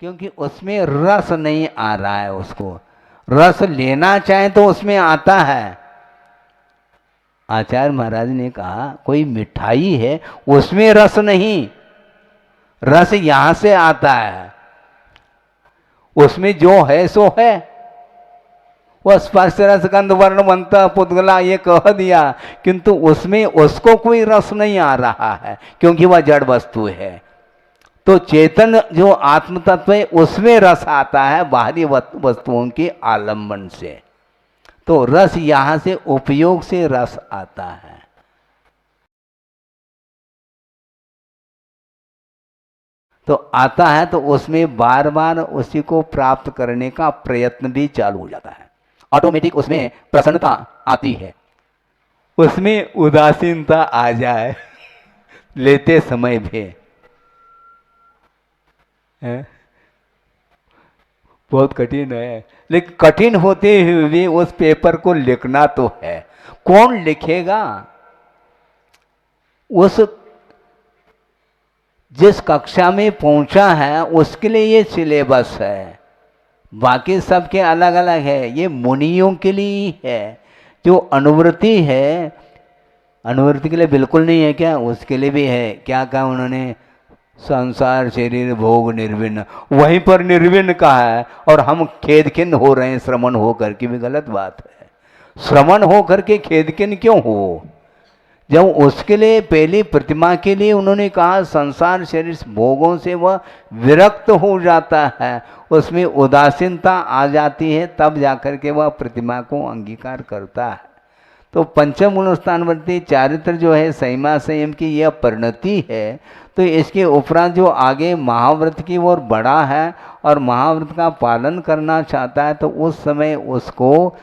क्योंकि उसमें रस नहीं आ रहा है। उसको रस लेना चाहे तो उसमें आता है। आचार्य महाराज ने कहा कोई मिठाई है उसमें रस नहीं, रस यहां से आता है। उसमें जो है सो है। वह स्पर्श रस गंध वर्ण मंत्र पुद्गला ये कह दिया, किंतु उसमें उसको कोई रस नहीं आ रहा है क्योंकि वह जड़ वस्तु है। तो चेतन जो आत्म तत्व है उसमें रस आता है बाहरी वस्तुओं के आलंबन से। तो रस यहां से उपयोग से रस आता है। तो आता है तो उसमें बार बार उसी को प्राप्त करने का प्रयत्न भी चालू हो जाता है। ऑटोमेटिक उसमें प्रसन्नता आती है, उसमें उदासीनता आ जाए लेते समय भी है? बहुत कठिन है, लेकिन कठिन होते हुए भी उस पेपर को लिखना तो है। कौन लिखेगा? उस जिस कक्षा में पहुंचा है उसके लिए ये सिलेबस है, बाकी सबके अलग अलग है। ये मुनियों के लिए ही है। जो अनुवृत्ति है, अनुवृत्ति के लिए बिल्कुल नहीं है क्या? उसके लिए भी है। क्या कहा उन्होंने? संसार शरीर भोग निर्विन्न, वहीं पर निर्विन्न कहा है और हम खेद खिन्न हो रहे हैं श्रमण हो करके। भी गलत बात है। श्रमण हो करके खेद खिन्न क्यों हो? जब उसके लिए पहली प्रतिमा के लिए उन्होंने कहा संसार शरीर भोगों से वह विरक्त हो जाता है, उसमें उदासीनता आ जाती है, तब जाकर के वह प्रतिमा को अंगीकार करता है। तो पंचम गुणस्थानवर्ती चारित्र जो है संयमा संयम की यह परिणति है। तो इसके उपरांत जो आगे महाव्रत की ओर बढ़ा है और महाव्रत का पालन करना चाहता है, तो उस समय उसको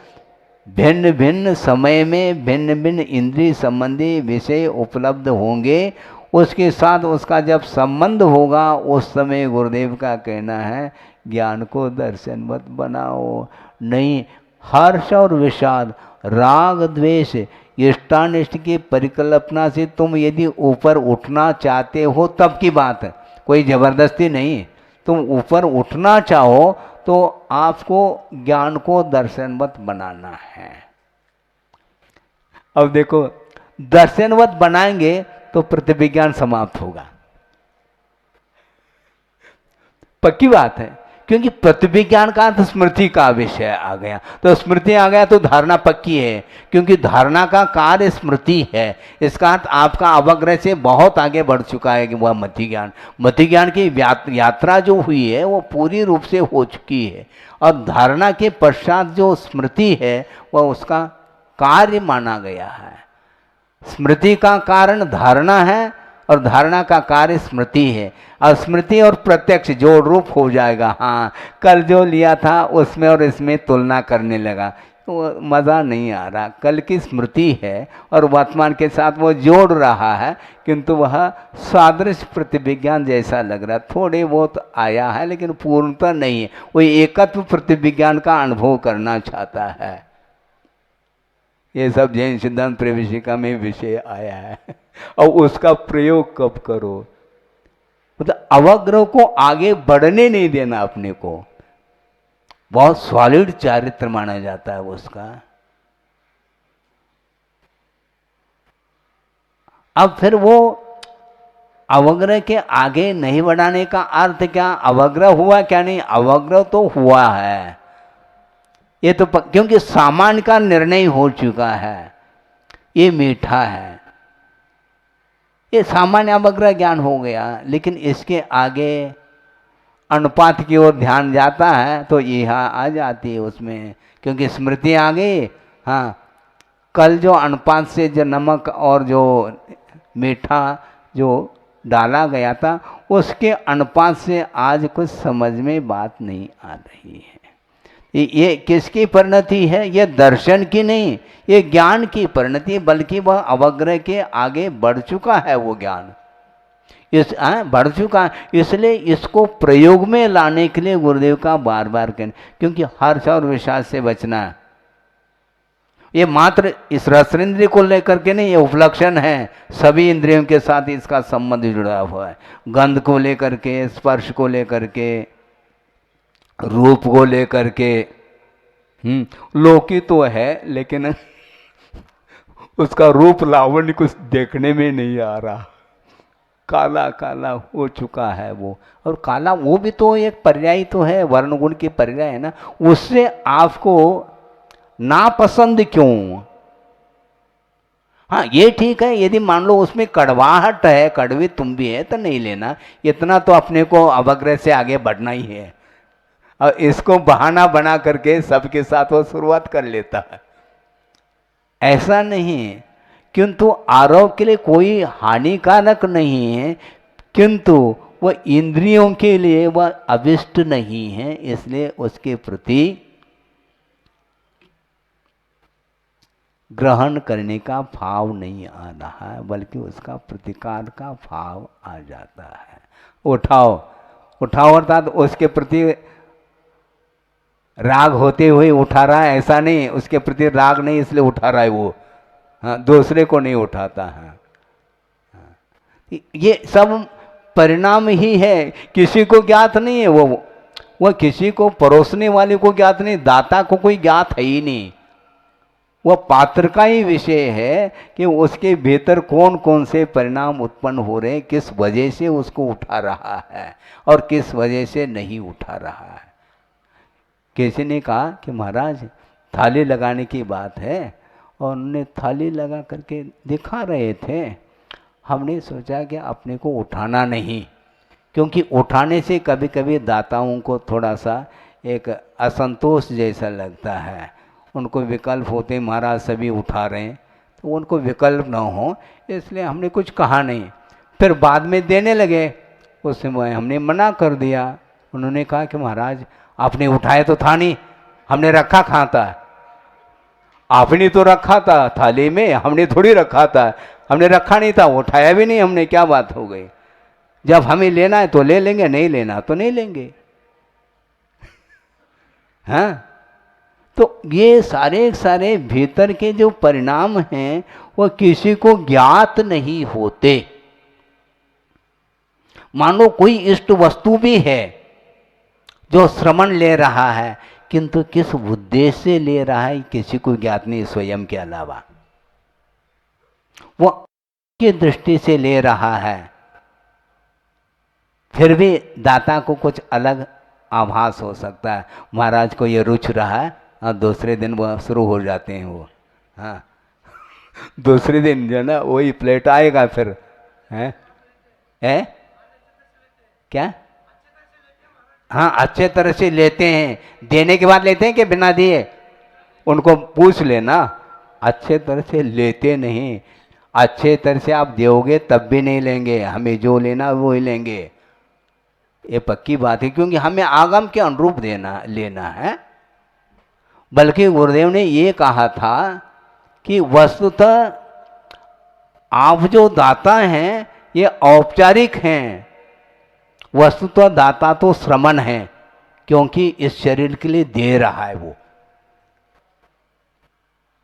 भिन्न भिन्न समय में भिन्न भिन्न इंद्रिय संबंधी विषय उपलब्ध होंगे। उसके साथ उसका जब संबंध होगा उस समय गुरुदेव का कहना है ज्ञान को दर्शनवत बनाओ। नहीं, हर्ष और विषाद, राग द्वेष, इष्टानिष्ट की परिकल्पना से तुम यदि ऊपर उठना चाहते हो तब की बात है, कोई जबरदस्ती नहीं। तुम ऊपर उठना चाहो तो आपको ज्ञान को दर्शनवत बनाना है। अब देखो, दर्शनवत बनाएंगे तो प्रतिविज्ञान समाप्त होगा, पक्की बात है। क्योंकि प्रतिविज्ञान का अर्थ स्मृति का विषय आ गया, तो स्मृति आ गया तो धारणा पक्की है, क्योंकि धारणा का कार्य स्मृति है। इसका अर्थ आपका अवग्रह से बहुत आगे बढ़ चुका है कि वह मति ज्ञान, मति ज्ञान की यात्रा जो हुई है वो पूरी रूप से हो चुकी है। और धारणा के पश्चात जो स्मृति है वह उसका कार्य माना गया है। स्मृति का कारण धारणा है और धारणा का कार्य स्मृति है। और स्मृति और प्रत्यक्ष जो रूप हो जाएगा, हाँ कल जो लिया था उसमें और इसमें तुलना करने लगा तो मज़ा नहीं आ रहा। कल की स्मृति है और वर्तमान के साथ वो जोड़ रहा है, किंतु वह सादृश्य प्रतिविज्ञान जैसा लग रहा। थोड़े बहुत आया है लेकिन पूर्णतः नहीं है। वही एकत्व प्रतिविज्ञान का अनुभव करना चाहता है। ये सब जैन सिद्धांत प्रवेशिका में विषय आया है। और उसका प्रयोग कब करो? मतलब अवग्रह को आगे बढ़ने नहीं देना अपने को। बहुत सॉलिड चारित्र माना जाता है उसका। अब फिर वो अवग्रह के आगे नहीं बढ़ाने का अर्थ क्या? अवग्रह हुआ क्या? नहीं, अवग्रह तो हुआ है। ये तो क्योंकि सामान्य का निर्णय हो चुका है, ये मीठा है, ये सामान्य अवग्रह ज्ञान हो गया। लेकिन इसके आगे अनुपात की ओर ध्यान जाता है तो यहाँ आ जाती है उसमें, क्योंकि स्मृति आ गई। हाँ, कल जो अनुपात से जो नमक और जो मीठा जो डाला गया था उसके अनुपात से आज कुछ समझ में बात नहीं आ रही है। ये किसकी परिणति है? ये दर्शन की नहीं, ये ज्ञान की परिणति, बल्कि वह अवग्रह के आगे बढ़ चुका है वो ज्ञान। बढ़ चुका है, इसलिए इसको प्रयोग में लाने के लिए गुरुदेव का बार बार कहना, क्योंकि हर्ष और विषाद से बचना है। ये मात्र इस रसनेन्द्रिय को लेकर के नहीं, ये उपलक्षण है, सभी इंद्रियों के साथ इसका संबंध जुड़ा हुआ है। गंध को लेकर के, स्पर्श को लेकर के, रूप को लेकर के लौकी तो है लेकिन उसका रूप लावण्य कुछ देखने में नहीं आ रहा, काला काला हो चुका है वो। और काला वो भी तो एक पर्याय तो है, वर्ण गुण की पर्याय है ना, उससे आपको नापसंद क्यों? हाँ ये ठीक है, यदि मान लो उसमें कड़वाहट है, कड़वी तुम भी है तो नहीं लेना, इतना तो अपने को अवग्रह से आगे बढ़ना ही है। और इसको बहाना बना करके सबके साथ वो शुरुआत कर लेता है, ऐसा नहीं। किंतु आरोप के लिए कोई हानिकारक नहीं है, किंतु वह इंद्रियों के लिए वह अभिष्ट नहीं है, इसलिए उसके प्रति ग्रहण करने का भाव नहीं आ रहा है, बल्कि उसका प्रतिकार का भाव आ जाता है। उठाओ उठाओ अर्थात उसके प्रति राग होते हुए उठा रहा है, ऐसा नहीं, उसके प्रति राग नहीं इसलिए उठा रहा है वो, हाँ दूसरे को नहीं उठाता है। ये सब परिणाम ही है, किसी को ज्ञात नहीं है वो किसी को परोसने वाले को ज्ञात नहीं, दाता को कोई ज्ञात है ही नहीं। वह पात्र का ही विषय है कि उसके भीतर कौन कौन से परिणाम उत्पन्न हो रहे हैं, किस वजह से उसको उठा रहा है और किस वजह से नहीं उठा रहा है। किसी ने कहा कि महाराज थाली लगाने की बात है, और उन्होंने थाली लगा करके दिखा रहे थे। हमने सोचा कि अपने को उठाना नहीं, क्योंकि उठाने से कभी कभी दाताओं को थोड़ा सा एक असंतोष जैसा लगता है, उनको विकल्प होते, महाराज सभी उठा रहे हैं तो उनको विकल्प ना हो, इसलिए हमने कुछ कहा नहीं। फिर बाद में देने लगे, उस समय हमने मना कर दिया। उन्होंने कहा कि महाराज आपने उठाया तो था नहीं, हमने रखा कहाँ था? आपने तो रखा था थाली में, हमने थोड़ी रखा था, हमने रखा नहीं था, उठाया भी नहीं हमने, क्या बात हो गई? जब हमें लेना है तो ले लेंगे, नहीं लेना तो नहीं लेंगे। हाँ, तो ये सारे सारे भीतर के जो परिणाम हैं वो किसी को ज्ञात नहीं होते। मानो कोई इष्ट वस्तु भी है जो श्रवण ले रहा है, किंतु किस उद्देश्य से ले रहा है किसी को ज्ञात नहीं, स्वयं के अलावा। वो की दृष्टि से ले रहा है, फिर भी दाता को कुछ अलग आभास हो सकता है, महाराज को ये रुच रहा है, और दूसरे दिन वो शुरू हो जाते हैं वो, हाँ दूसरे दिन जो ना वही प्लेट आएगा फिर, है क्या? हाँ अच्छे तरह से लेते हैं, देने के बाद लेते हैं कि बिना दिए? उनको पूछ लेना, अच्छे तरह से लेते नहीं, अच्छे तरह से आप दोगे तब भी नहीं लेंगे, हमें जो लेना वो ही लेंगे, ये पक्की बात है, क्योंकि हमें आगम के अनुरूप लेना है। बल्कि गुरुदेव ने ये कहा था कि वस्तुतः आप जो दाता हैं ये औपचारिक हैं, वस्तुतः दाता तो श्रमण है, क्योंकि इस शरीर के लिए दे रहा है वो।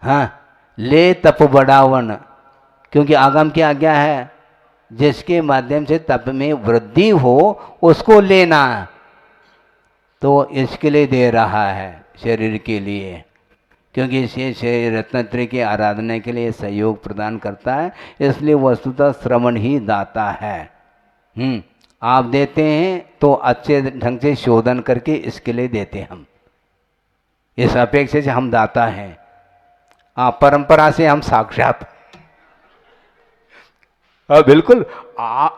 हाँ, ले तप बढ़ावन, क्योंकि आगम की आज्ञा है जिसके माध्यम से तप में वृद्धि हो उसको लेना, तो इसके लिए दे रहा है, शरीर के लिए, क्योंकि इसे शरीर रत्नत्रय की आराधना के लिए सहयोग प्रदान करता है, इसलिए वस्तुतः श्रवण ही दाता है। आप देते हैं तो अच्छे ढंग से शोधन करके इसके लिए देते हम, इस अपेक्षा से हम दाता हैं। परंपरा से हम साक्षात, बिल्कुल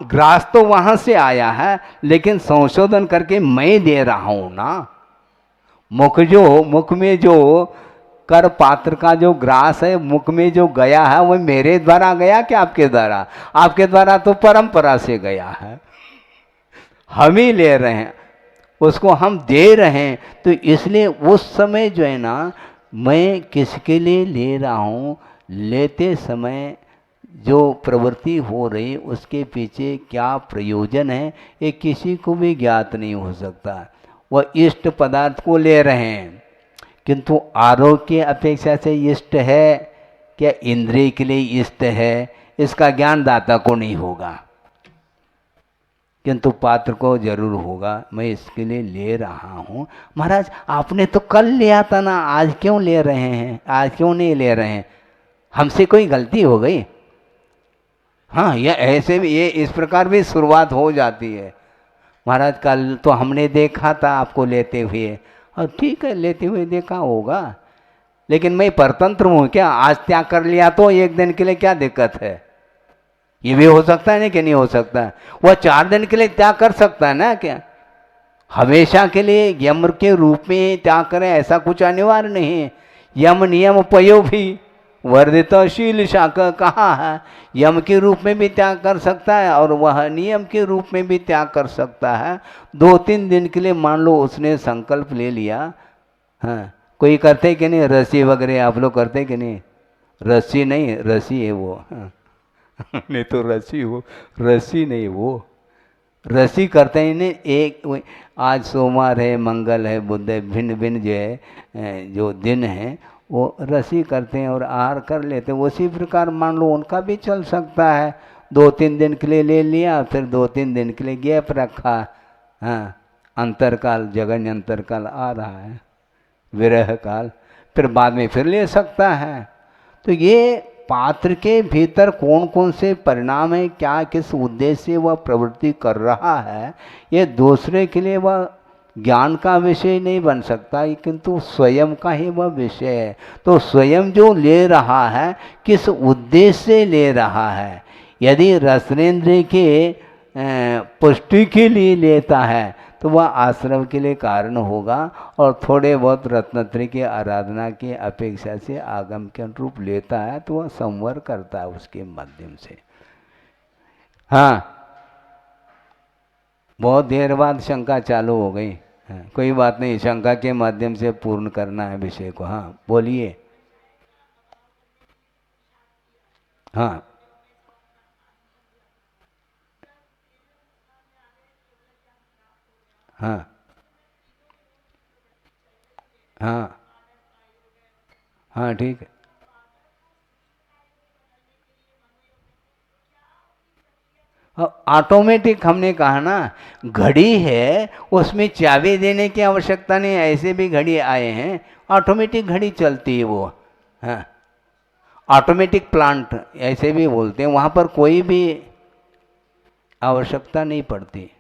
ग्रास तो वहां से आया है, लेकिन संशोधन करके मैं दे रहा हूं ना। मुख में जो कर पात्र का जो ग्रास है, मुख में जो गया है वो मेरे द्वारा गया कि आपके द्वारा? आपके द्वारा तो परंपरा से गया है, हम ही ले रहे हैं, उसको हम दे रहे हैं। तो इसलिए उस समय जो है ना, मैं किसके लिए ले रहा हूँ, लेते समय जो प्रवृत्ति हो रही उसके पीछे क्या प्रयोजन है, ये किसी को भी ज्ञात नहीं हो सकता। वह इष्ट पदार्थ को ले रहे हैं, किंतु आरोग्य अपेक्षा से इष्ट है क्या इंद्रिय के लिए इष्ट है, इसका ज्ञान दाता को नहीं होगा। किंतु पात्र को जरूर होगा, मैं इसके लिए ले रहा हूँ। महाराज आपने तो कल लिया था ना, आज क्यों ले रहे हैं, आज क्यों नहीं ले रहे हैं? हमसे कोई गलती हो गई? हाँ, ये ऐसे भी, ये इस प्रकार भी शुरुआत हो जाती है। महाराज कल तो हमने देखा था आपको लेते हुए, और ठीक है लेते हुए देखा होगा, लेकिन मैं परतंत्र हूँ क्या? आज त्याग कर लिया तो एक दिन के लिए क्या दिक्कत है? ये भी हो सकता है ना कि नहीं हो सकता? वह 4 दिन के लिए त्याग कर सकता है ना क्या? हमेशा के लिए यम के रूप में त्याग करें ऐसा कुछ अनिवार्य नहीं है। यम नियम पयो भी वर्धितशील शाखा कहा है, यम के रूप में भी त्याग कर सकता है और वह नियम के रूप में भी त्याग कर सकता है। 2-3 दिन के लिए मान लो उसने संकल्प ले लिया। हाँ, कोई करते कि नहीं रस्सी वगैरह, आप लोग करते कि नहीं? रस्सी नहीं, रस्सी है वो। हाँ। नहीं तो रस्सी हो, रस्सी नहीं वो रस्सी करते ही नहीं। एक आज सोमवार है, मंगल है, बुध है, भिन्न भिन्न जो है जो दिन है वो रस्सी करते हैं और आहार कर लेते हैं। उसी प्रकार मान लो उनका भी चल सकता है। 2-3 दिन के लिए ले लिया, फिर 2-3 दिन के लिए गैप रखा। हाँ, अंतरकाल, जगन्य अंतरकाल आ रहा है, विरह काल, फिर बाद में फिर ले सकता है। तो ये पात्र के भीतर कौन कौन से परिणाम है, क्या किस उद्देश्य से वह प्रवृत्ति कर रहा है, ये दूसरे के लिए वह ज्ञान का विषय नहीं बन सकता, किंतु स्वयं का ही वह विषय है। तो स्वयं जो ले रहा है किस उद्देश्य से ले रहा है। यदि रसनेन्द्रिय के पुष्टि के लिए लेता है तो वह आश्रम के लिए कारण होगा, और थोड़े बहुत रत्नत्रय की आराधना की अपेक्षा से आगम के अनुरूप लेता है तो वह संवर करता है उसके माध्यम से। हाँ, बहुत देर बाद शंका चालू हो गई। हाँ, कोई बात नहीं, शंका के माध्यम से पूर्ण करना है विषय को। हाँ बोलिए। हाँ हाँ हाँ हाँ ठीक है। ऑटोमेटिक हमने कहा ना, घड़ी है उसमें चाबी देने की आवश्यकता नहीं, ऐसे भी घड़ी आए हैं, ऑटोमेटिक घड़ी चलती है वो। हाँ, ऑटोमेटिक प्लांट ऐसे भी बोलते हैं, वहाँ पर कोई भी आवश्यकता नहीं पड़ती।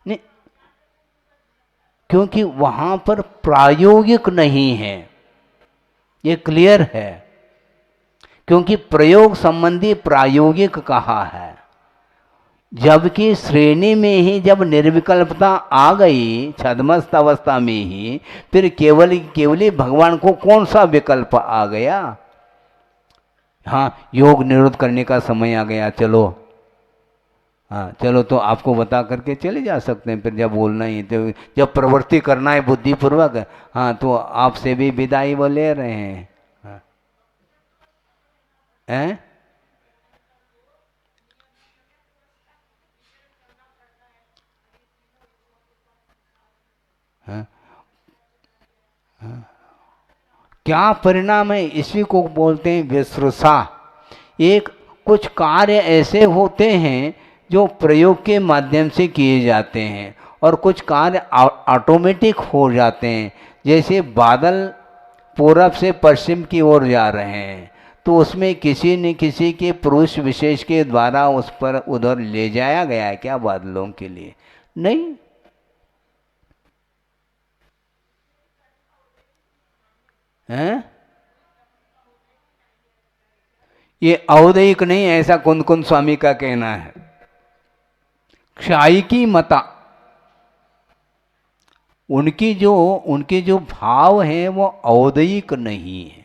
नहीं, क्योंकि वहाँ पर प्रायोगिक नहीं है, ये क्लियर है। क्योंकि प्रयोग संबंधी प्रायोगिक कहा है, जबकि श्रेणी में ही जब निर्विकल्पता आ गई छद्मस्त अवस्था में ही, फिर केवली भगवान को कौन सा विकल्प आ गया? हाँ, योग निरोध करने का समय आ गया, चलो। हाँ चलो, तो आपको बता करके चले जा सकते हैं। फिर जब बोलना ही तो जब प्रवृत्ति करना है बुद्धिपूर्वक, हाँ तो आपसे भी विदाई वो ले रहे हैं। हाँ। हैं? हाँ? हाँ। क्या परिणाम है, इसी को बोलते हैं विश्रुषा। एक कुछ कार्य ऐसे होते हैं जो प्रयोग के माध्यम से किए जाते हैं, और कुछ कार्य ऑटोमेटिक हो जाते हैं। जैसे बादल पूरब से पश्चिम की ओर जा रहे हैं, तो उसमें किसी न किसी के पुरुष विशेष के द्वारा उस पर उधर ले जाया गया है क्या बादलों के लिए? नहीं। हैं? ये औदैहिक नहीं, ऐसा कुंद कुंद स्वामी का कहना है। क्षाई की मता, उनके जो भाव हैं वो औदैहिक नहीं है।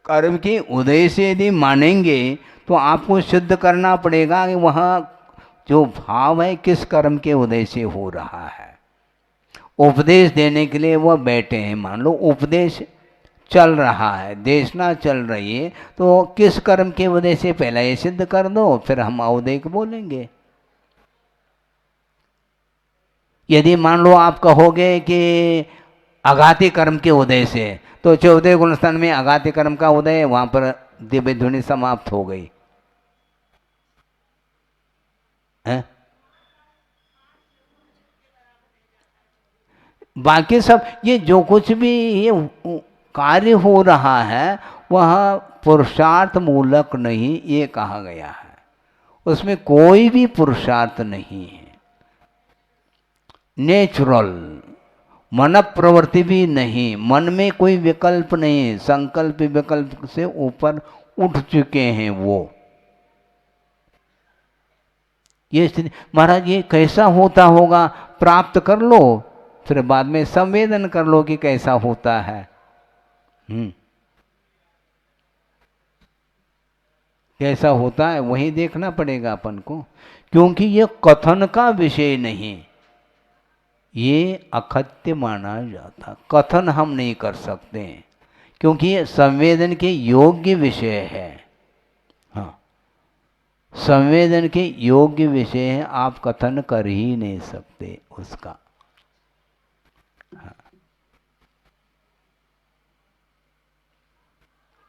कर्म के उदय से यदि मानेंगे तो आपको सिद्ध करना पड़ेगा कि वह जो भाव है किस कर्म के उदय से हो रहा है। उपदेश देने के लिए वह बैठे हैं, मान लो उपदेश चल रहा है, देशना चल रही है, तो किस कर्म के वजह से पहला ये सिद्ध कर दो, फिर हम औदैहिक बोलेंगे। यदि मान लो आप कहोगे कि आघाती कर्म के उदय से, तो 14 गुणस्थान में आघाती कर्म का उदय है, वहाँ पर दिव्य ध्वनि समाप्त हो गई। हैं? बाकी सब ये जो कुछ भी ये कार्य हो रहा है वह पुरुषार्थ मूलक नहीं, ये कहा गया है। उसमें कोई भी पुरुषार्थ नहीं है, नेचुरल मन प्रवृत्ति भी नहीं, मन में कोई विकल्प नहीं, संकल्प विकल्प से ऊपर उठ चुके हैं वो। ये स्थिति महाराज ये कैसा होता होगा, प्राप्त कर लो फिर बाद में संवेदन कर लो कि कैसा होता है। कैसा होता है वही देखना पड़ेगा अपन को, क्योंकि ये कथन का विषय नहीं, ये अखत्य माना जाता, कथन हम नहीं कर सकते क्योंकि ये संवेदन के योग्य विषय है। हाँ, संवेदन के योग्य विषय है, आप कथन कर ही नहीं सकते उसका। हाँ।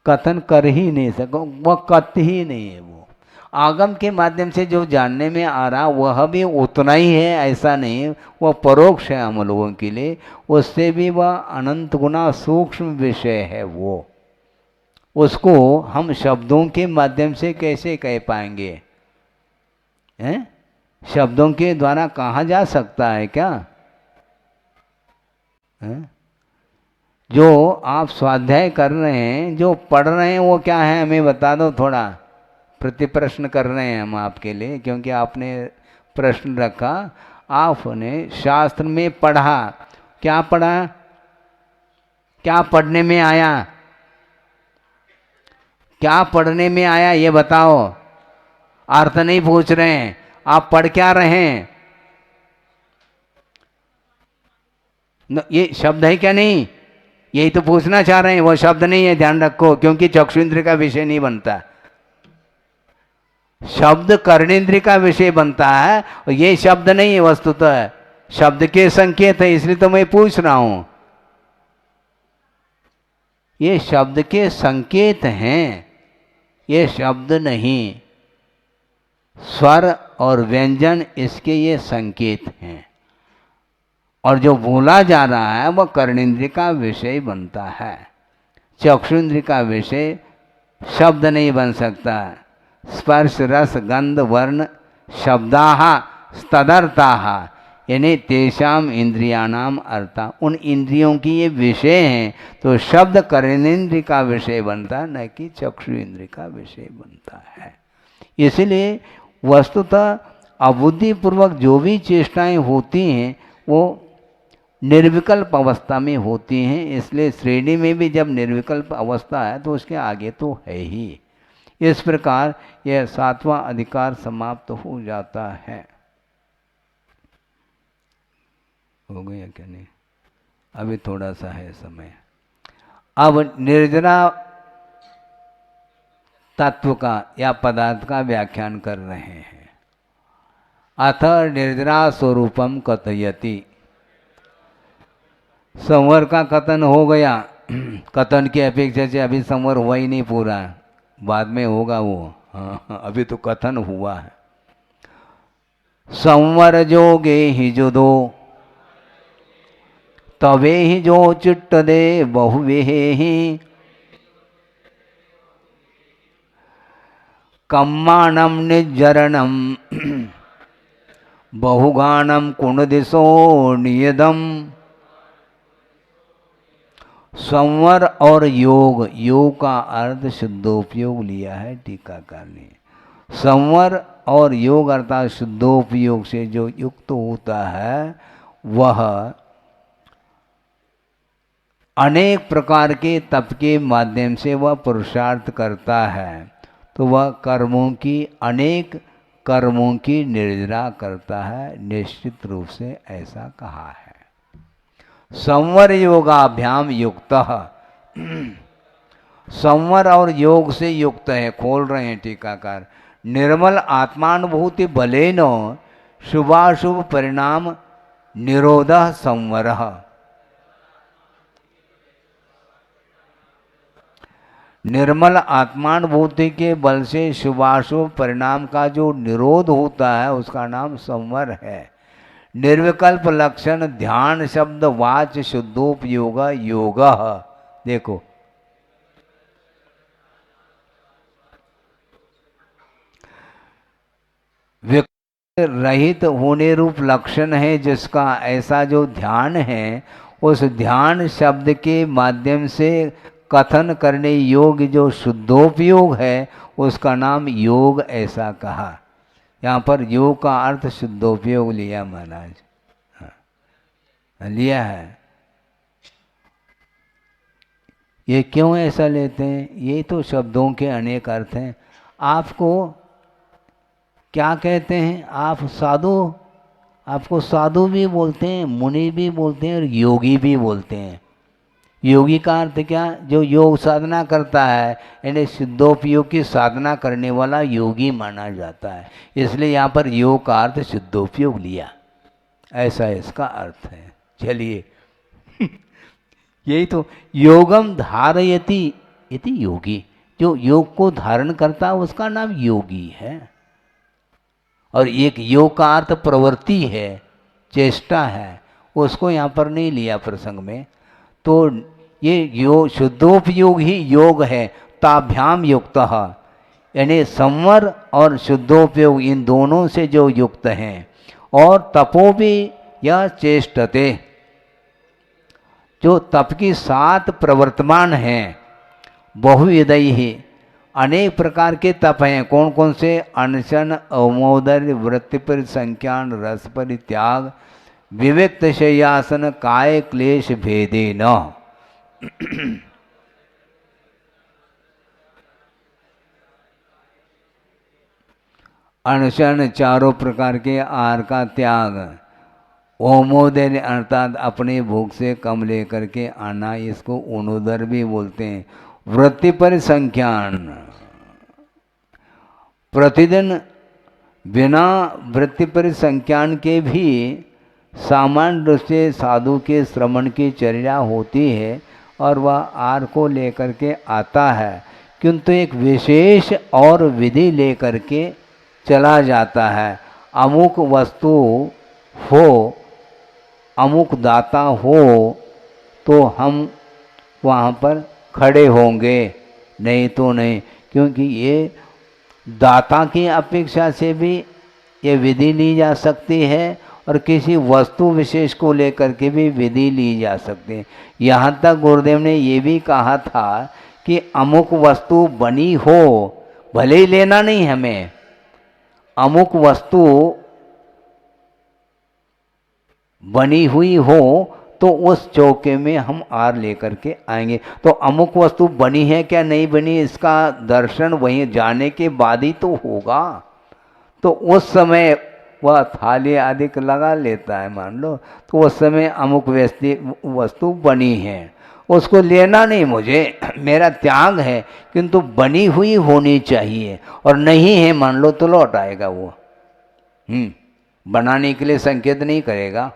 कथन कर ही नहीं सको, वह कथ ही नहीं है। वो आगम के माध्यम से जो जानने में आ रहा वह भी उतना ही है ऐसा नहीं, वह परोक्ष है हम लोगों के लिए, उससे भी वह अनंत गुना सूक्ष्म विषय है। वो उसको हम शब्दों के माध्यम से कैसे कह पाएंगे? हैं? शब्दों के द्वारा कहा जा सकता है क्या? हैं? जो आप स्वाध्याय कर रहे हैं, जो पढ़ रहे हैं, वो क्या है हमें बता दो थोड़ा। प्रति प्रश्न कर रहे हैं हम आपके लिए, क्योंकि आपने प्रश्न रखा। आपने शास्त्र में पढ़ा, क्या पढ़ा, क्या पढ़ने में आया, क्या पढ़ने में आया ये बताओ। अर्थ नहीं पूछ रहे हैं, आप पढ़ क्या रहे हैं, ये शब्द है क्या नहीं, यही तो पूछना चाह रहे हैं। वो शब्द नहीं है, ध्यान रखो, क्योंकि चक्षुन्द्र का विषय नहीं बनता, शब्द कर्णेन्द्र का विषय बनता है, और ये शब्द नहीं है वस्तुतः, शब्द के संकेत है, इसलिए तो मैं पूछ रहा हूं। ये शब्द के संकेत हैं, ये शब्द नहीं, स्वर और व्यंजन इसके ये संकेत हैं, और जो बोला जा रहा है वह कर्णेन्द्र का विषय बनता है, चक्षुन्द्र का विषय शब्द नहीं बन सकता। स्पर्श रस गंध वर्ण शब्दाः तदर्थाः, यानी तेषाम इंद्रियाणाम अर्था, उन इंद्रियों की ये विषय हैं, तो शब्द कर्णेन्द्र का विषय बनता है, न कि चक्षु इंद्र का विषय बनता है। इसलिए वस्तुतः अबुद्धिपूर्वक जो भी चेष्टाएं होती हैं वो निर्विकल्प अवस्था में होती हैं, इसलिए श्रेणी में भी जब निर्विकल्प अवस्था है तो उसके आगे तो है ही। इस प्रकार यह 7वां अधिकार समाप्त हो जाता है। हो गया क्या नहीं? अभी थोड़ा सा है समय। अब निर्जरा तत्व का या पदार्थ का व्याख्यान कर रहे हैं। अथ निर्जरा स्वरूपम कथयति, संवर का कथन हो गया। कथन की अपेक्षा से अभी संवर हुआ ही नहीं पूरा, बाद में होगा वो। हाँ, अभी तो कथन हुआ है। संवर जोगे ही जो दो, तवे ही जो चिट्ट दे बहुवे ही, कम्माणम निजरणम बहुगानम कुणदिशो नियदम। संवर और योग, योग का अर्थ शुद्धोपयोग लिया है टीकाकार ने। संवर और योग अर्थात शुद्धोपयोग से जो युक्त होता है वह अनेक प्रकार के तप के माध्यम से वह पुरुषार्थ करता है, तो वह कर्मों की अनेक कर्मों की निर्जरा करता है, निश्चित रूप से ऐसा कहा है। संवर योगाभ्याम युक्त, संवर और योग से युक्त है। खोल रहे हैं टीकाकार। निर्मल आत्मानुभूति बलेन शुभाशुभ परिणाम निरोधः संवरः। निर्मल आत्मानुभूति के बल से शुभाशुभ परिणाम का जो निरोध होता है उसका नाम संवर है। निर्विकल्प लक्षण ध्यान शब्द वाच शुद्धोपयोग योग। देखो विकल्प रहित होने रूप लक्षण है जिसका, ऐसा जो ध्यान है उस ध्यान शब्द के माध्यम से कथन करने योग्य जो शुद्धोपयोग है उसका नाम योग ऐसा कहा। यहाँ पर योग का अर्थ शुद्धोपयोग लिया महाराज। हाँ, लिया है। ये क्यों ऐसा लेते हैं? ये तो शब्दों के अनेक अर्थ हैं। आपको क्या कहते हैं? आप साधु, आपको साधु भी बोलते हैं, मुनि भी बोलते हैं और योगी भी बोलते हैं। योगी का अर्थ क्या? जो योग साधना करता है, यानी शुद्धोपयोग की साधना करने वाला योगी माना जाता है। इसलिए यहाँ पर योग का अर्थ शुद्धोपयोग लिया, ऐसा इसका अर्थ है। चलिए यही तो योगम धारयति इति योगी, जो योग को धारण करता है उसका नाम योगी है। और एक योग का अर्थ प्रवृत्ति है, चेष्टा है, उसको यहाँ पर नहीं लिया प्रसंग में। तो ये योग शुद्धोपयोग ही योग है। ताभ्याम युक्त, यानी संवर और शुद्धोपयोग इन दोनों से जो युक्त हैं। और तपो भी यह चेष्टते, जो तप की 7 प्रवर्तमान हैं, बहुविधई ही अनेक प्रकार के तप हैं। कौन कौन से? अनशन, अवमोदर्य, वृत्ति पर संज्ञान, रस पर त्याग, विविक्त शय्यासन, काय क्लेश भेदे न। अनशन चारों प्रकार के आहार का त्याग, ओमोदय अर्थात अपने भूख से कम लेकर के आना, इसको ओनोदर भी बोलते हैं। वृत्ति पर संज्ञान, प्रतिदिन बिना वृत्ति पर संज्ञान के भी सामान्य रूप से साधु के श्रवण की चर्या होती है और वह आहार को लेकर के आता है, किंतु एक विशेष और विधि लेकर के चला जाता है। अमुक वस्तु हो, अमुक दाता हो तो हम वहाँ पर खड़े होंगे, नहीं तो नहीं। क्योंकि ये दाता की अपेक्षा से भी ये विधि ली जा सकती है और किसी वस्तु विशेष को लेकर के भी विधि ली जा सकती है। यहाँ तक गुरुदेव ने ये भी कहा था कि अमुक वस्तु बनी हो, भले ही लेना नहीं हमें, अमुक वस्तु बनी हुई हो तो उस चौके में हम आर लेकर के आएंगे। तो अमुक वस्तु बनी है क्या नहीं बनी, इसका दर्शन वहीं जाने के बाद ही तो होगा। तो उस समय वह थाली आदि लगा लेता है मान लो, तो उस समय अमुक वस्तु बनी है, उसको लेना नहीं मुझे, मेरा त्याग है, किंतु बनी हुई होनी चाहिए। और नहीं है मान लो तो लौट आएगा वो। बनाने के लिए संकेत नहीं करेगा।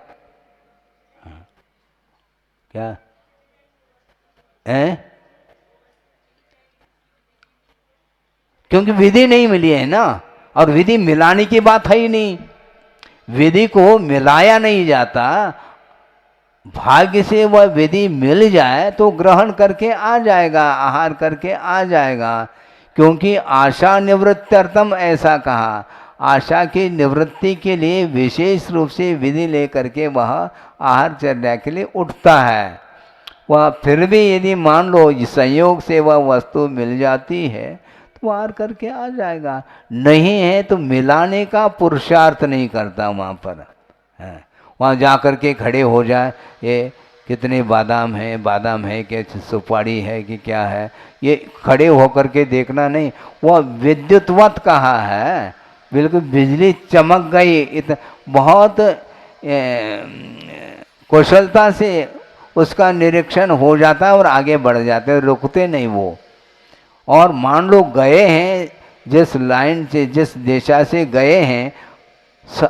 क्या है? क्योंकि विधि नहीं मिली है ना, और विधि मिलाने की बात है ही नहीं। विधि को मिलाया नहीं जाता, भाग्य से वह विधि मिल जाए तो ग्रहण करके आ जाएगा, आहार करके आ जाएगा। क्योंकि आशा निवृत्त्यर्थम ऐसा कहा, आशा की निवृत्ति के लिए विशेष रूप से विधि लेकर के वह आहार चर्या के लिए उठता है। वह फिर भी यदि मान लो संयोग से वह वस्तु मिल जाती है तो आहार करके आ जाएगा, नहीं है तो मिलाने का पुरुषार्थ नहीं करता वहाँ पर है। वहाँ जा कर के खड़े हो जाए, ये कितने बादाम है कि सुपारी है कि क्या है, ये खड़े होकर के देखना नहीं। वह विद्युतवत कहा है, बिल्कुल बिजली चमक गई, बहुत कुशलता से उसका निरीक्षण हो जाता है और आगे बढ़ जाते हैं, रुकते नहीं वो। और मान लो गए हैं जिस लाइन से, जिस दिशा से गए हैं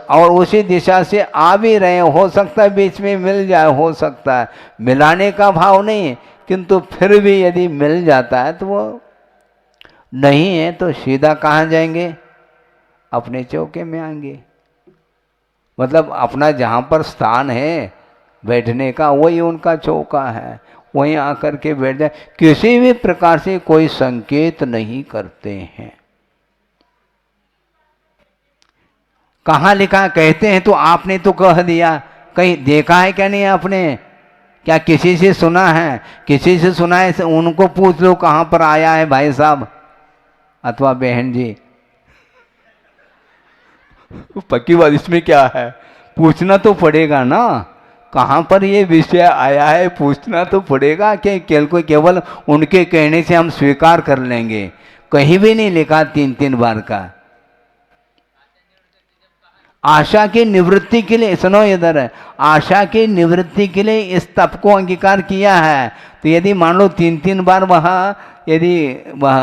और उसी दिशा से आ भी रहे हैं, हो सकता है बीच में मिल जाए, हो सकता है मिलाने का भाव नहीं, किंतु फिर भी यदि मिल जाता है तो वो नहीं है तो सीधा कहाँ जाएंगे? अपने चौके में आएंगे। मतलब अपना जहाँ पर स्थान है बैठने का वही उनका चौका है, वहीं आकर के बैठ जाए। किसी भी प्रकार से कोई संकेत नहीं करते हैं। कहाँ लिखा? कहते हैं तो आपने तो कह दिया, कहीं देखा है क्या नहीं आपने? क्या किसी से सुना है? किसी से सुना है उनको पूछ लो कहाँ पर आया है भाई साहब अथवा बहन जी। पक्की बात, इसमें क्या है? पूछना तो पड़ेगा ना, कहाँ पर ये विषय आया है पूछना तो पड़ेगा। कि केवल उनके कहने से हम स्वीकार कर लेंगे? कहीं भी नहीं लिखा 3-3 बार का। आशा की निवृत्ति के लिए, सुनो इधर है, आशा की निवृत्ति के लिए इस तप को अंगीकार किया है। तो यदि मान लो 3-3 बार वहाँ यदि वह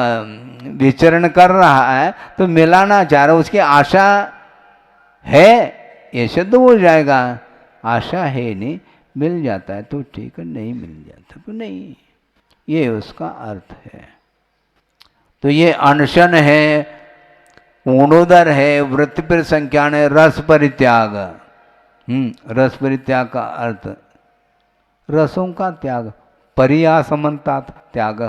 विचरण कर रहा है तो मिलाना चाह रहा, उसकी आशा है ये सिद्ध हो जाएगा। आशा है नहीं, मिल जाता है तो ठीक है, नहीं मिल जाता तो नहीं, ये उसका अर्थ है। तो ये अनशन है, ऊणोदर है, वृत्ति पर संज्ञान है, रस परित्याग। रस परित्याग का अर्थ रसों का त्याग, परियासमनता त्याग,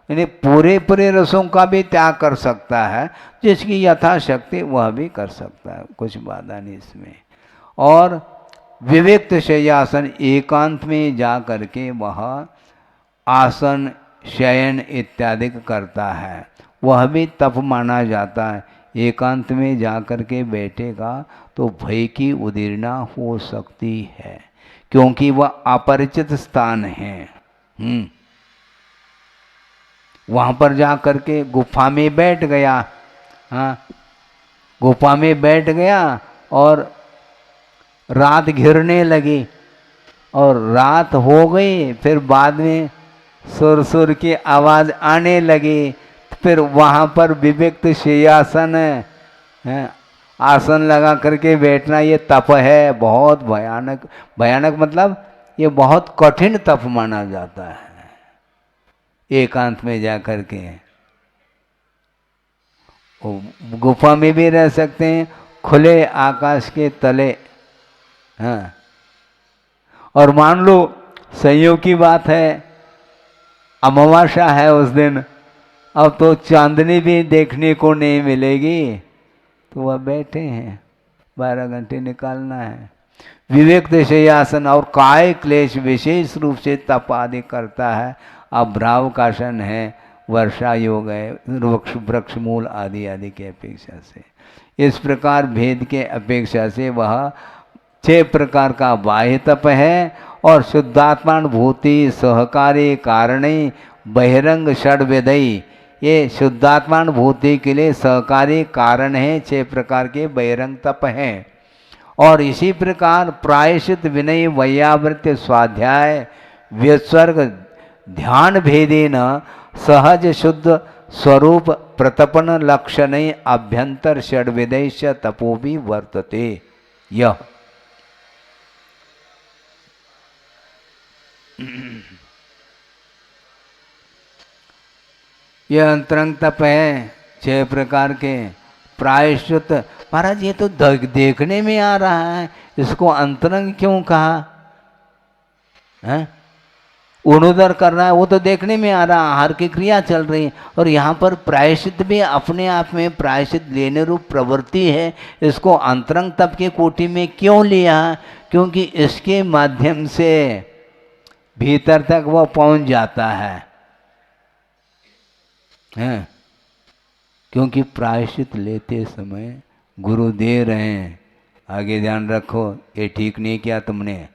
यानी पूरे पूरे रसों का भी त्याग कर सकता है, जिसकी यथाशक्ति वह भी कर सकता है, कुछ बाधा नहीं इसमें। और विविक्त शय्यासन, एकांत में जा करके वह आसन शयन इत्यादि करता है, वह भी तप माना जाता है। एकांत में जा कर के बैठेगा तो भय की उदीर्णा हो सकती है, क्योंकि वह अपरिचित स्थान है। वहाँ पर जा कर के गुफा में बैठ गया, हाँ गुफा में बैठ गया और रात घिरने लगी और रात हो गई, फिर बाद में सुर सुर की आवाज़ आने लगी, फिर वहाँ पर विविक्त शय्यासन है, आसन लगा करके बैठना, ये तप है, बहुत भयानक। भयानक मतलब ये बहुत कठिन तप माना जाता है। एकांत में जा करके गुफा में भी रह सकते हैं, खुले आकाश के तले, हाँ। और मान लो संयोग की बात है, अमावस्या है उस दिन, अब तो चांदनी भी देखने को नहीं मिलेगी, तो वह बैठे हैं, 12 घंटे निकालना है। विवेक शय्यासन और काय क्लेश विशेष रूप से तप आदि करता है। अब भ्रावकासन है, वर्षा योग है, वृक्ष मूल आदि आदि की अपेक्षा से, इस प्रकार भेद के अपेक्षा से वह 6 प्रकार का बाह्य तप है। और शुद्धात्मानुभूति सहकारी कारणे बहिरंग षड्विधि, ये शुद्धात्मानुभूति के लिए सहकारी कारण है, 6 प्रकार के बहिरंग तप हैं। और इसी प्रकार प्रायश्चित विनय वैयावृत्य स्वाध्याय व्युत्सर्ग ध्यान भेदेन सहज शुद्ध स्वरूप प्रतपन लक्षण अभ्यंतर षड्विधैश्च तपो भी वर्तते। यह यह अंतरंग तप है, 6 प्रकार के प्रायश्चित। महाराज ये तो देखने में आ रहा है, इसको अंतरंग क्यों कहा है? ऊणोदर कर रहा है वो तो देखने में आ रहा, आहार की क्रिया चल रही है, और यहाँ पर प्रायश्चित भी अपने आप में प्रायश्चित लेने रूप प्रवृत्ति है, इसको अंतरंग तप के कोटि में क्यों लिया? क्योंकि इसके माध्यम से भीतर तक वह पहुँच जाता है, हैं? क्योंकि प्रायश्चित लेते समय गुरु दे रहे हैं, आगे ध्यान रखो ये ठीक नहीं किया तुमने,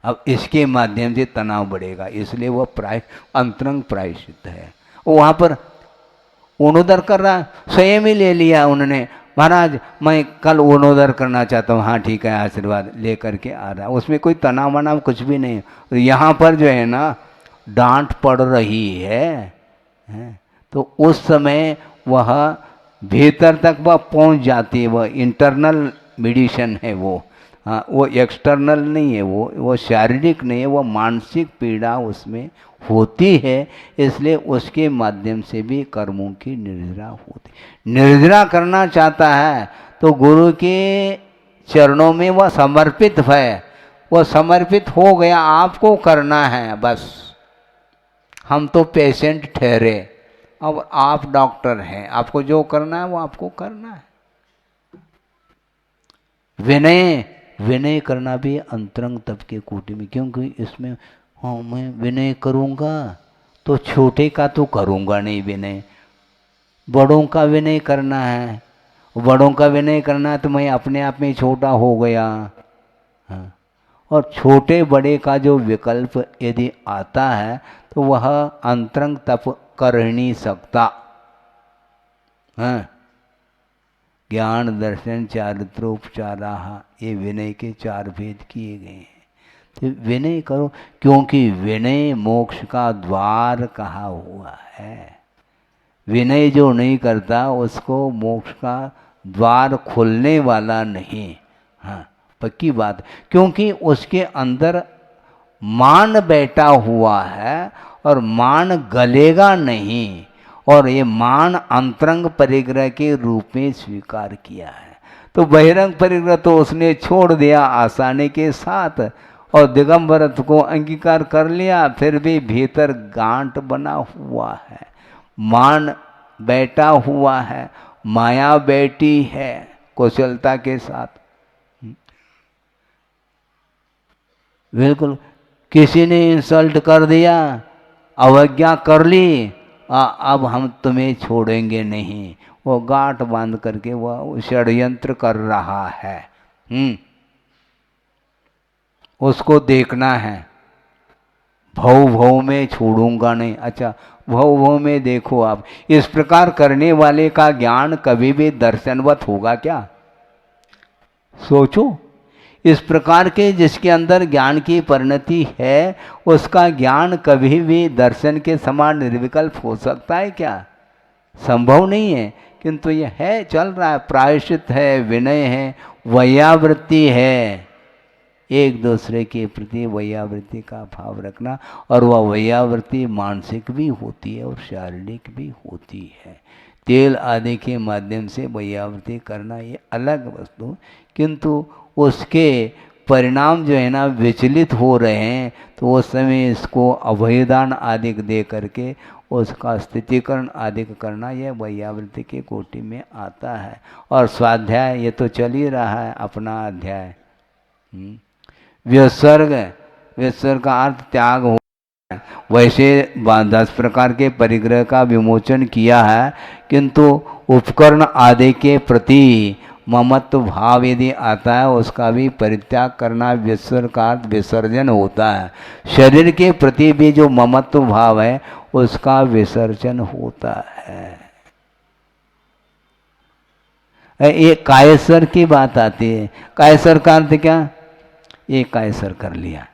अब इसके माध्यम से तनाव बढ़ेगा, इसलिए वह अंतरंग प्रायश्चित है। वहाँ पर ऊणोदर कर रहा, स्वयं ही ले लिया उन्होंने, महाराज मैं कल ऊणोदर करना चाहता हूँ, हाँ ठीक है आशीर्वाद ले करके आ रहा, उसमें कोई तनाव वनाव कुछ भी नहीं। यहाँ पर जो है ना डांट पड़ रही है, तो उस समय वह भीतर तक वह पहुँच जाती है, वह इंटरनल मेडिसिन है वो, हाँ, वो एक्सटर्नल नहीं है, वो शारीरिक नहीं है, वो मानसिक पीड़ा उसमें होती है। इसलिए उसके माध्यम से भी कर्मों की निर्जरा होती। निर्जरा करना चाहता है तो गुरु के चरणों में वह समर्पित है, वो समर्पित हो गया, आपको करना है बस। हम तो पेशेंट ठहरे, अब आप डॉक्टर हैं, आपको जो करना है वो आपको करना है। विनय, विनय करना भी अंतरंग तप के कोटि में, क्योंकि इसमें हाँ मैं विनय करूँगा तो छोटे का तो करूँगा नहीं विनय, बड़ों का विनय करना है, बड़ों का विनय करना है तो मैं अपने आप में छोटा हो गया। हाँ, और छोटे बड़े का जो विकल्प यदि आता है तो वह अंतरंग तप कर ही नहीं सकता। हाँ, ज्ञान दर्शन चारित्रोपचारा, ये विनय के 4 भेद किए गए हैं। तो विनय करो, क्योंकि विनय मोक्ष का द्वार कहा हुआ है। विनय जो नहीं करता उसको मोक्ष का द्वार खुलने वाला नहीं। हाँ, पक्की बात, क्योंकि उसके अंदर मान बैठा हुआ है और मान गलेगा नहीं, और ये मान अंतरंग परिग्रह के रूप में स्वीकार किया है। तो बहिरंग परिग्रह तो उसने छोड़ दिया आसानी के साथ, और दिगंबरत्व को अंगीकार कर लिया, फिर भी भीतर गांठ बना हुआ है, मान बैठा हुआ है, माया बैठी है कुशलता के साथ। बिल्कुल, किसी ने इंसल्ट कर दिया, अवज्ञा कर ली, अब हम तुम्हें छोड़ेंगे नहीं, वो गांठ बांध करके वह षड्यंत्र कर रहा है। उसको देखना है, भव भव में छोड़ूंगा नहीं। अच्छा, भव भव में देखो आप, इस प्रकार करने वाले का ज्ञान कभी भी दर्शनवत होगा क्या? सोचो, इस प्रकार के जिसके अंदर ज्ञान की परिणति है, उसका ज्ञान कभी भी दर्शन के समान निर्विकल्प हो सकता है क्या? संभव नहीं है। किंतु यह है, चल रहा है, प्रायश्चित है, विनय है, वैयावृत्ति है, एक दूसरे के प्रति वैयावृत्ति का भाव रखना, और वह वैयावृत्ति मानसिक भी होती है और शारीरिक भी होती है। तेल आदि के माध्यम से वैयावृत्ति करना ये अलग वस्तु, किंतु उसके परिणाम जो है ना विचलित हो रहे हैं, तो उस समय इसको अभयदान आदि दे करके उसका स्थितिकरण आदि करना, यह वैयावृत्ति के कोटि में आता है। और स्वाध्याय ये तो चल ही रहा है अपना अध्याय। विसर्ग, विसर्ग का अर्थ त्याग हो। वैसे 10 प्रकार के परिग्रह का विमोचन किया है, किंतु उपकरण आदि के प्रति ममत्व भाव यदि आता है उसका भी परित्याग करना, विसर्ग का अर्थ विसर्जन होता है। शरीर के प्रति भी जो ममत्व भाव है उसका विसर्जन होता है। ये कायसर की बात आती है। कायसर का अर्थ क्या? ये कायसर कर लिया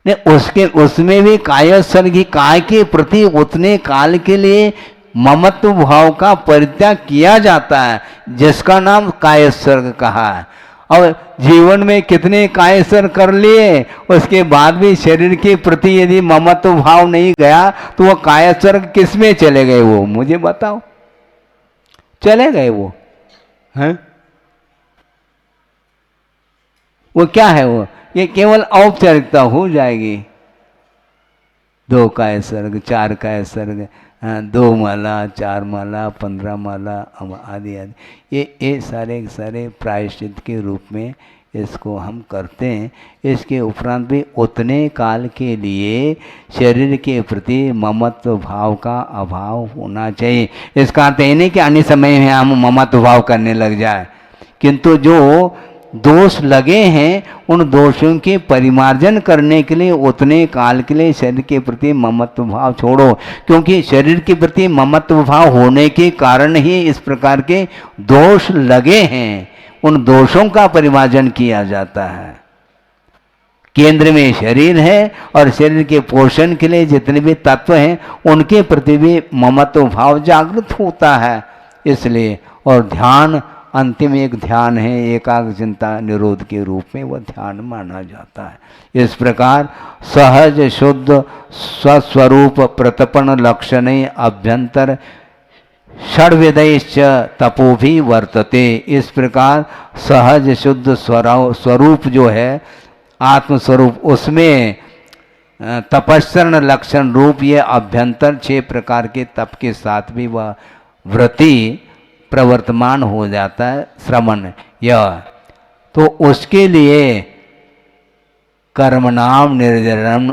नहीं, उसके उसमें भी कायसर की, काय के प्रति उतने काल के लिए ममत्व भाव का परित्याग किया जाता है, जिसका नाम कायसर्ग कहा है। और जीवन में कितने कायसर कर लिए, उसके बाद भी शरीर के प्रति यदि ममत्व भाव नहीं गया तो वो कायसर्ग किस में चले गए? वो मुझे बताओ, चले गए वो हैं? वो क्या है? वो ये केवल औपचारिकता हो जाएगी। 2 कायसर्ग, 4 कायसर्ग, 2 माला, 4 माला, 15 माला आदि आदि, ये सारे सारे प्रायश्चित के रूप में इसको हम करते हैं। इसके उपरांत भी उतने काल के लिए शरीर के प्रति ममत्व भाव का अभाव होना चाहिए। इसका अर्थ ये नहीं कि अन्य समय में हम ममत्व भाव करने लग जाए, किंतु जो दोष लगे हैं उन दोषों के परिमार्जन करने के लिए उतने काल के लिए शरीर के प्रति ममत्व भाव छोड़ो, क्योंकि शरीर के प्रति ममत्व भाव होने के कारण ही इस प्रकार के दोष लगे हैं। उन दोषों का परिमार्जन किया जाता है। केंद्र में शरीर है और शरीर के पोषण के लिए जितने भी तत्व हैं उनके प्रति भी ममत्व भाव जागृत होता है। इसलिए और ध्यान अंतिम एक ध्यान है, एकाग्र चिंता निरोध के रूप में वह ध्यान माना जाता है। इस प्रकार सहज शुद्ध स्वस्वरूप प्रतपन लक्षणे अभ्यंतर षड्विदैश्च तपो भी वर्तते। इस प्रकार सहज शुद्ध स्वरूप जो है आत्मस्वरूप, उसमें तपस्रण लक्षण रूप ये अभ्यंतर 6 प्रकार के तप के साथ भी वह वृत्ति प्रवर्तमान हो जाता है, श्रवण यह। तो उसके लिए कर्मणाम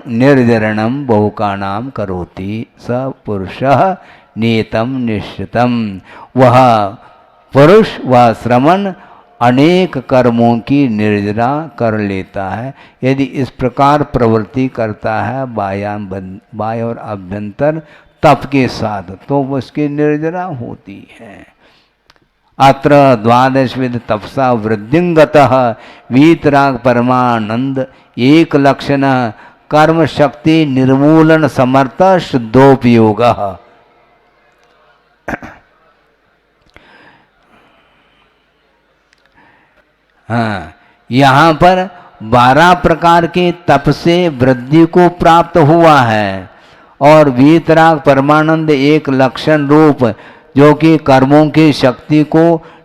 निर्जरणम बहुकानाम करोति स पुरुषः नियतम निश्चितम। वह पुरुष वह श्रवण अनेक कर्मों की निर्जरा कर लेता है। यदि इस प्रकार प्रवृत्ति करता है बाह्य और अभ्यंतर तप के साथ, तो उसकी निर्जरा होती है। अत्र द्वादशविध तपसा वृद्धिंगतः वीतराग परमानंद एक लक्षण कर्म शक्ति निर्मूलन समर्थ शुद्धोपयोग। हाँ, यहाँ पर 12 प्रकार के तप से वृद्धि को प्राप्त हुआ है और वीतराग परमानंद एक लक्षण रूप जो कि कर्मों की शक्ति को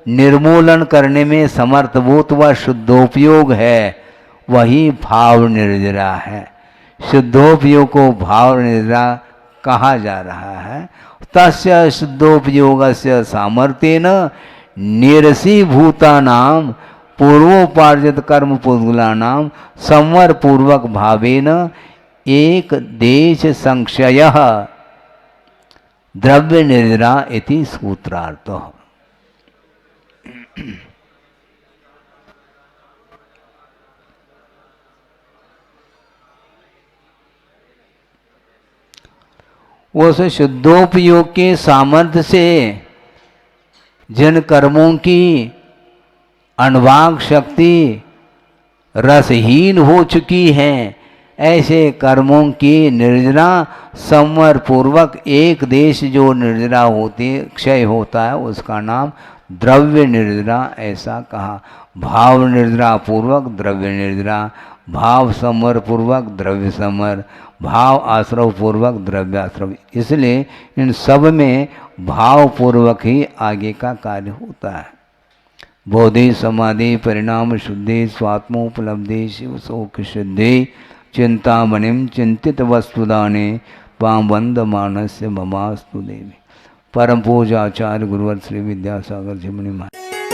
निर्मूलन करने में समर्थभूत व शुद्धोपयोग है, वही भाव निर्जरा है। शुद्धोपयोग को भाव निर्जरा कहा जा रहा है। तस्य शुद्धोपयोगस्य सामर्थ्येन निरसीभूतानां पूर्वोपार्जित कर्म पुद्गलानां संवर पूर्वक भावेन एक देश संक्षय द्रव्य निर्जरा इति सूत्रार्थ। उस शुद्धोपयोग के सामर्थ्य से जिन कर्मों की अणवाक शक्ति रसहीन हो चुकी है, ऐसे कर्मों की निर्जरा संवर पूर्वक एक देश जो निर्जरा होती क्षय होता है, उसका नाम द्रव्य निर्जरा ऐसा कहा। भाव निर्जरा पूर्वक द्रव्य निर्जरा, भाव संवर पूर्वक द्रव्य संवर, भाव आश्रव पूर्वक द्रव्य आश्रव। इसलिए इन सब में भाव पूर्वक ही आगे का कार्य होता है। बोधि समाधि परिणाम शुद्धि स्वात्मोपलब्धि शिव शोक सिद्धि चिंतामणिम चिंतित वस्तुदाने पावंद मानस्य ममास्तु देवी। परम पूज्य आचार्य गुरुवर श्री विद्यासागर जी मुनि महाराज।